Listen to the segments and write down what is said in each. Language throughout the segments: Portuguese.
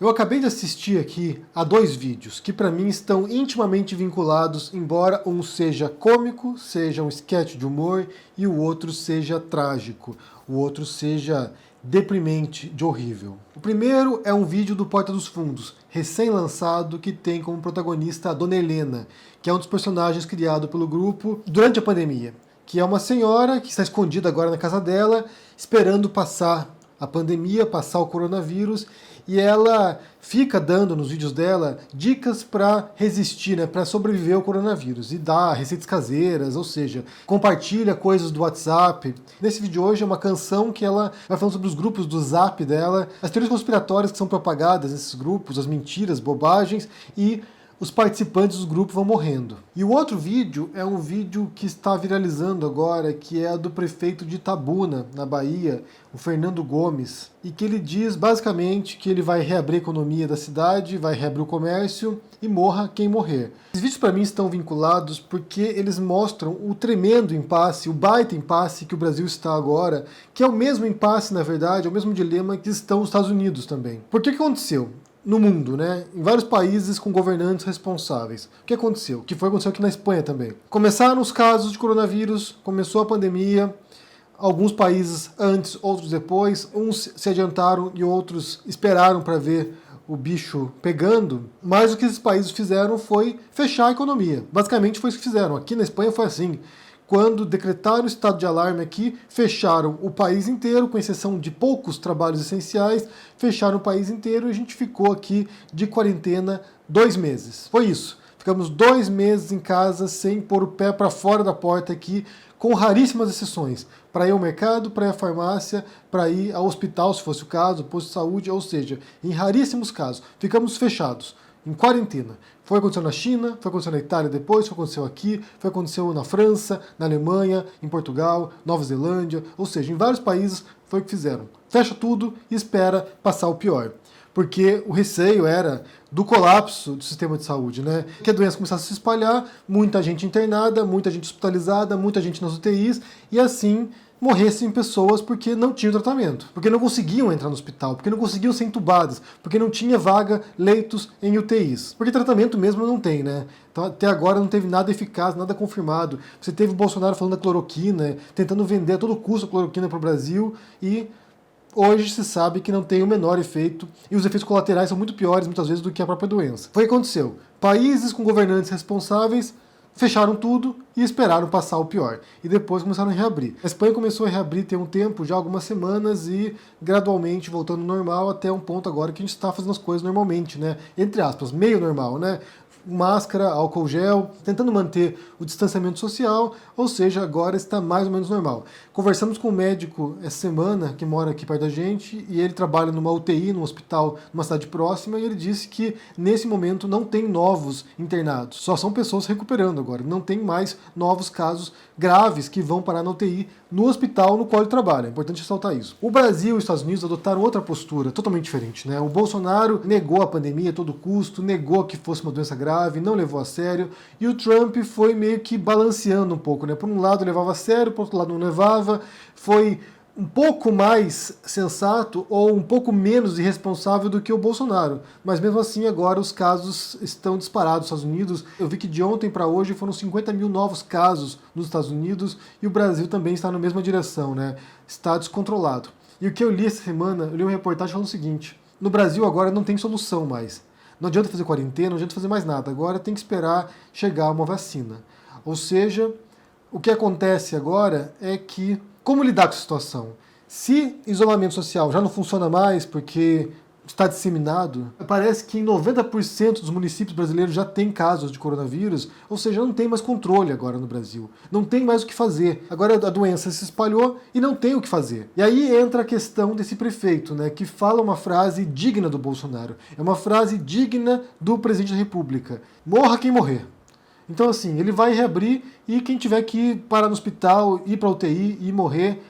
Eu acabei de assistir aqui a dois vídeos que para mim estão intimamente vinculados, embora um seja cômico, seja um sketch de humor, e o outro seja trágico, o outro seja deprimente de horrível. O primeiro é um vídeo do Porta dos Fundos, recém-lançado, que tem como protagonista a Dona Helena, que é um dos personagens criado pelo grupo durante a pandemia, que é uma senhora que está escondida agora na casa dela, esperando passar a pandemia, passar o coronavírus, e ela fica dando nos vídeos dela dicas para resistir, né, para sobreviver ao coronavírus, e dá receitas caseiras, ou seja, compartilha coisas do WhatsApp. Nesse vídeo hoje é uma canção que ela vai falando sobre os grupos do Zap dela, as teorias conspiratórias que são propagadas nesses grupos, as mentiras, bobagens, e os participantes do grupo vão morrendo. E o outro vídeo é um vídeo que está viralizando agora, que é do prefeito de Itabuna, na Bahia, o Fernando Gomes, e que ele diz basicamente que ele vai reabrir a economia da cidade, vai reabrir o comércio e morra quem morrer. Esses vídeos para mim estão vinculados porque eles mostram o tremendo impasse, o baita impasse que o Brasil está agora, que é o mesmo impasse, na verdade, é o mesmo dilema que estão os Estados Unidos também. Por que aconteceu? No mundo, né? Em vários países com governantes responsáveis. O que aconteceu? O que aconteceu aqui na Espanha também. Começaram os casos de coronavírus, começou a pandemia, alguns países antes, outros depois, uns se adiantaram e outros esperaram para ver o bicho pegando, mas o que esses países fizeram foi fechar a economia. Basicamente foi isso que fizeram. Aqui na Espanha foi assim. Quando decretaram o estado de alarme aqui, fecharam o país inteiro, com exceção de poucos trabalhos essenciais, fecharam o país inteiro e a gente ficou aqui de quarentena 2 meses. Foi isso. Ficamos 2 meses em casa sem pôr o pé para fora da porta aqui, com raríssimas exceções. Para ir ao mercado, para ir à farmácia, para ir ao hospital, se fosse o caso, posto de saúde, ou seja, em raríssimos casos, ficamos fechados, em quarentena. Foi aconteceu na China, foi aconteceu na Itália depois, foi aconteceu aqui, foi aconteceu na França, na Alemanha, em Portugal, Nova Zelândia, ou seja, em vários países foi o que fizeram. Fecha tudo e espera passar o pior. Porque o receio era do colapso do sistema de saúde, né? Que a doença começasse a se espalhar, muita gente internada, muita gente hospitalizada, muita gente nas UTIs, e assim morressem pessoas porque não tinham tratamento, porque não conseguiam entrar no hospital, porque não conseguiam ser entubadas, porque não tinha vaga, leitos em UTIs. Porque tratamento mesmo não tem, né? Então até agora não teve nada eficaz, nada confirmado. Você teve o Bolsonaro falando da cloroquina, tentando vender a todo custo a cloroquina para o Brasil, e hoje se sabe que não tem o menor efeito, e os efeitos colaterais são muito piores, muitas vezes, do que a própria doença. Foi o que aconteceu. Países com governantes responsáveis fecharam tudo e esperaram passar o pior. E depois começaram a reabrir. A Espanha começou a reabrir tem um tempo, já algumas semanas, e gradualmente voltando ao normal, até um ponto agora que a gente está fazendo as coisas normalmente, né? Entre aspas, meio normal, né? Máscara, álcool gel, tentando manter o distanciamento social, ou seja, agora está mais ou menos normal. Conversamos com um médico essa semana, que mora aqui perto da gente, e ele trabalha numa UTI, num hospital, numa cidade próxima, e ele disse que nesse momento não tem novos internados, só são pessoas recuperando agora, não tem mais novos casos graves que vão parar na UTI no hospital no qual ele trabalha. É importante ressaltar isso. O Brasil e os Estados Unidos adotaram outra postura totalmente diferente, né? O Bolsonaro negou a pandemia a todo custo, negou que fosse uma doença grave, não levou a sério, e o Trump foi meio que balanceando um pouco, né? Por um lado levava a sério, por outro lado não levava, foi um pouco mais sensato ou um pouco menos irresponsável do que o Bolsonaro. Mas mesmo assim agora os casos estão disparados nos Estados Unidos. Eu vi que de ontem para hoje foram 50 mil novos casos nos Estados Unidos, e o Brasil também está na mesma direção, né? Está descontrolado. E o que eu li essa semana, eu li uma reportagem falando o seguinte: no Brasil agora não tem solução mais. Não adianta fazer quarentena, não adianta fazer mais nada. Agora tem que esperar chegar uma vacina. Ou seja, o que acontece agora é que, como lidar com essa situação? Se isolamento social já não funciona mais porque está disseminado, parece que em 90% dos municípios brasileiros já tem casos de coronavírus, ou seja, não tem mais controle agora no Brasil. Não tem mais o que fazer. Agora a doença se espalhou e não tem o que fazer. E aí entra a questão desse prefeito, né, que fala uma frase digna do Bolsonaro. É uma frase digna do presidente da República. Morra quem morrer. Então assim, ele vai reabrir, e quem tiver que parar no hospital, ir para a UTI e morrer,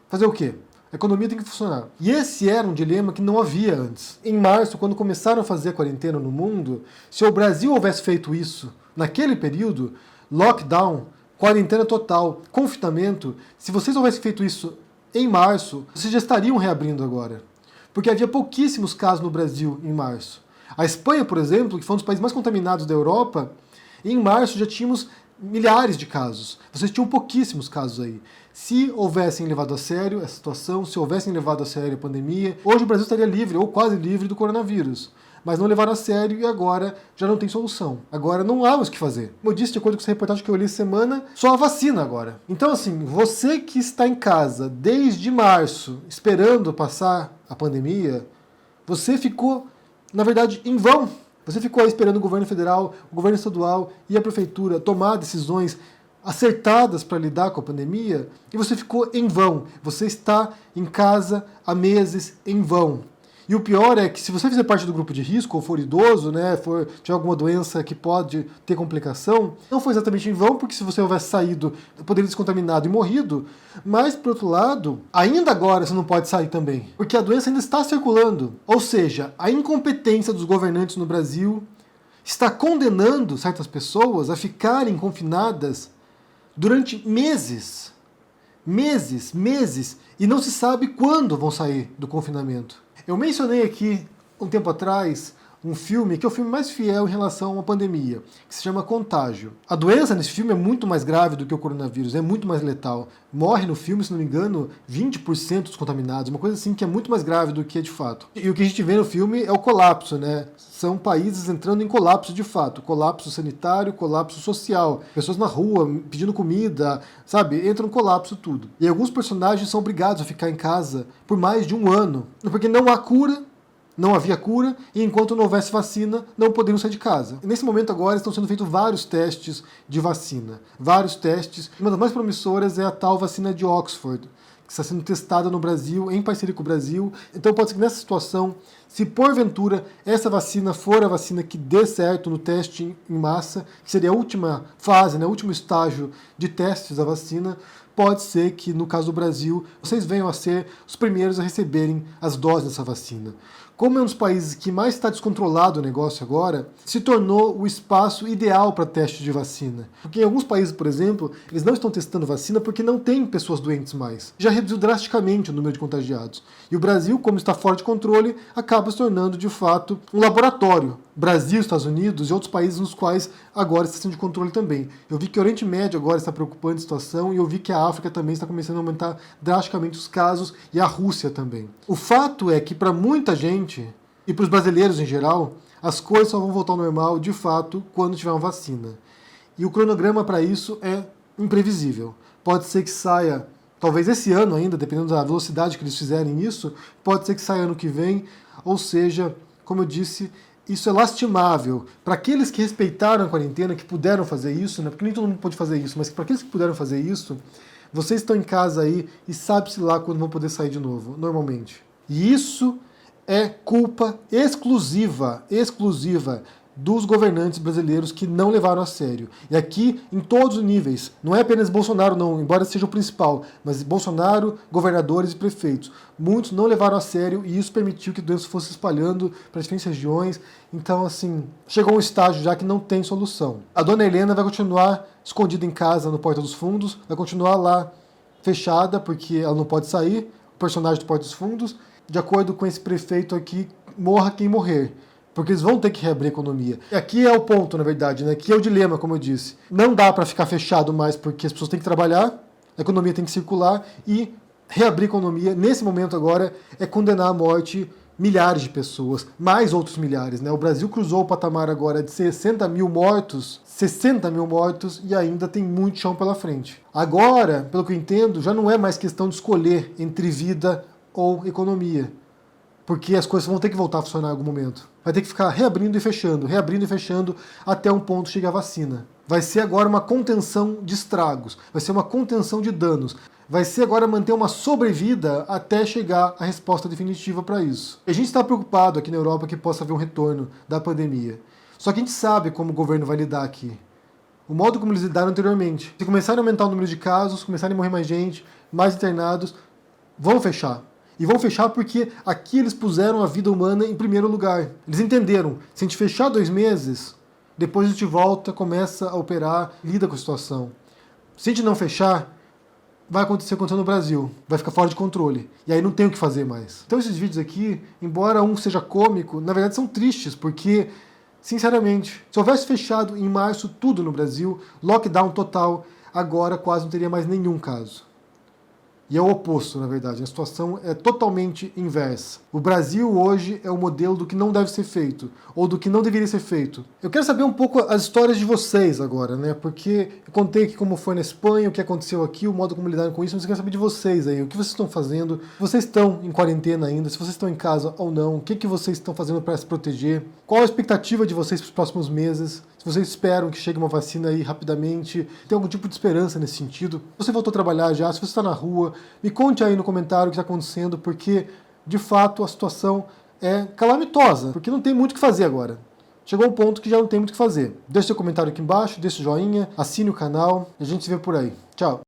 fazer o quê? A economia tem que funcionar. E esse era um dilema que não havia antes. Em março, quando começaram a fazer a quarentena no mundo, se o Brasil houvesse feito isso naquele período, lockdown, quarentena total, confinamento, se vocês houvessem feito isso em março, vocês já estariam reabrindo agora. porque havia pouquíssimos casos no Brasil em março. A Espanha, por exemplo, que foi um dos países mais contaminados da Europa, em março já tínhamos milhares de casos. Vocês tinham pouquíssimos casos aí. Se houvessem levado a sério essa situação, se houvessem levado a sério a pandemia, hoje o Brasil estaria livre, ou quase livre, do coronavírus. Mas não levaram a sério e agora já não tem solução. Agora não há mais o que fazer. Como eu disse, de acordo com essa reportagem que eu li essa semana, só a vacina agora. Então assim, você que está em casa desde março, esperando passar a pandemia, você ficou, na verdade, em vão. Você ficou aí esperando o governo federal, o governo estadual e a prefeitura tomar decisões acertadas para lidar com a pandemia e você ficou em vão. Você está em casa há meses em vão. E o pior é que se você fizer parte do grupo de risco, ou for idoso, né, tiver alguma doença que pode ter complicação, não foi exatamente em vão, porque se você houvesse saído, poderia ter se contaminado e morrido, mas, por outro lado, ainda agora você não pode sair também, porque a doença ainda está circulando. Ou seja, a incompetência dos governantes no Brasil está condenando certas pessoas a ficarem confinadas durante meses, e não se sabe quando vão sair do confinamento. Eu mencionei aqui, um tempo atrás, um filme que é o filme mais fiel em relação a uma pandemia, que se chama Contágio. A doença nesse filme é muito mais grave do que o coronavírus, é muito mais letal. Morre no filme, se não me engano, 20% dos contaminados, uma coisa assim que é muito mais grave do que é de fato. E o que a gente vê no filme é o colapso, né? São países entrando em colapso de fato, colapso sanitário, colapso social, pessoas na rua pedindo comida, sabe? Entra no colapso tudo. E alguns personagens são obrigados a ficar em casa por mais de um ano, porque não há cura, não havia cura, e enquanto não houvesse vacina, não poderiam sair de casa. E nesse momento agora estão sendo feitos vários testes de vacina. Vários testes. Uma das mais promissoras é a tal vacina de Oxford, que está sendo testada no Brasil, em parceria com o Brasil. Então pode ser que nessa situação, se porventura essa vacina for a vacina que dê certo no teste em massa, que seria a última fase, né, o último estágio de testes da vacina, pode ser que, no caso do Brasil, vocês venham a ser os primeiros a receberem as doses dessa vacina. Como é um dos países que mais está descontrolado o negócio agora, se tornou o espaço ideal para teste de vacina. Porque em alguns países, por exemplo, eles não estão testando vacina porque não tem pessoas doentes mais. Já reduziu drasticamente o número de contagiados. E o Brasil, como está fora de controle, acaba se tornando, de fato, um laboratório. Brasil, Estados Unidos e outros países nos quais agora está sendo de controle também. Eu vi que o Oriente Médio agora está preocupando a situação e eu vi que a África também está começando a aumentar drasticamente os casos e a Rússia também. O fato é que para muita gente, e para os brasileiros em geral, as coisas só vão voltar ao normal de fato quando tiver uma vacina. E o cronograma para isso é imprevisível. Pode ser que saia, talvez esse ano ainda, dependendo da velocidade que eles fizerem isso, pode ser que saia ano que vem, ou seja, como eu disse, isso é lastimável. Para aqueles que respeitaram a quarentena, que puderam fazer isso, né? Porque nem todo mundo pode fazer isso, mas para aqueles que puderam fazer isso, vocês estão em casa aí e sabe-se lá quando vão poder sair de novo, normalmente. E isso é culpa exclusiva dos governantes brasileiros que não levaram a sério. E aqui, em todos os níveis, não é apenas Bolsonaro não, embora seja o principal, mas Bolsonaro, governadores e prefeitos. Muitos não levaram a sério e isso permitiu que a doença fosse espalhando para diferentes regiões. Então, assim, chegou um estágio já que não tem solução. A dona Helena vai continuar escondida em casa no Porta dos Fundos, vai continuar lá fechada, porque ela não pode sair, o personagem do Porta dos Fundos. De acordo com esse prefeito aqui, morra quem morrer. Porque eles vão ter que reabrir a economia. E aqui é o ponto, na verdade, né? Aqui é o dilema, como eu disse. Não dá para ficar fechado mais porque as pessoas têm que trabalhar, a economia tem que circular e reabrir a economia, nesse momento agora, é condenar à morte milhares de pessoas, mais outros milhares, né? O Brasil cruzou o patamar agora de 60 mil mortos, e ainda tem muito chão pela frente. Agora, pelo que eu entendo, já não é mais questão de escolher entre vida ou economia. Porque as coisas vão ter que voltar a funcionar em algum momento. Vai ter que ficar reabrindo e fechando, até um ponto chegar a vacina. Vai ser agora uma contenção de estragos, vai ser uma contenção de danos, vai ser agora manter uma sobrevida até chegar a resposta definitiva para isso. A gente está preocupado aqui na Europa que possa haver um retorno da pandemia. Só que a gente sabe como o governo vai lidar aqui. O modo como eles lidaram anteriormente. Se começarem a aumentar o número de casos, começarem a morrer mais gente, mais internados, vão fechar. E vão fechar porque aqui eles puseram a vida humana em primeiro lugar. Eles entenderam, se a gente fechar 2 meses, depois a gente volta, começa a operar, lida com a situação. Se a gente não fechar, vai acontecer no Brasil, vai ficar fora de controle, e aí não tem o que fazer mais. Então esses vídeos aqui, embora um seja cômico, na verdade são tristes, porque, sinceramente, se houvesse fechado em março tudo no Brasil, lockdown total, agora quase não teria mais nenhum caso. E é o oposto, na verdade, a situação é totalmente inversa. O Brasil hoje é o modelo do que não deve ser feito, ou do que não deveria ser feito. Eu quero saber um pouco as histórias de vocês agora, né? Porque eu contei aqui como foi na Espanha, o que aconteceu aqui, o modo como lidaram com isso, mas eu quero saber de vocês aí, o que vocês estão fazendo, se vocês estão em quarentena ainda, se vocês estão em casa ou não, o que vocês estão fazendo para se proteger, qual a expectativa de vocês para os próximos meses, se vocês esperam que chegue uma vacina aí rapidamente, tem algum tipo de esperança nesse sentido. Você voltou a trabalhar já, se você está na rua, me conte aí no comentário o que está acontecendo, porque, de fato, a situação é calamitosa, porque não tem muito o que fazer agora. Chegou um ponto que já não tem muito o que fazer. Deixe seu comentário aqui embaixo, deixe o joinha, assine o canal e a gente se vê por aí. Tchau!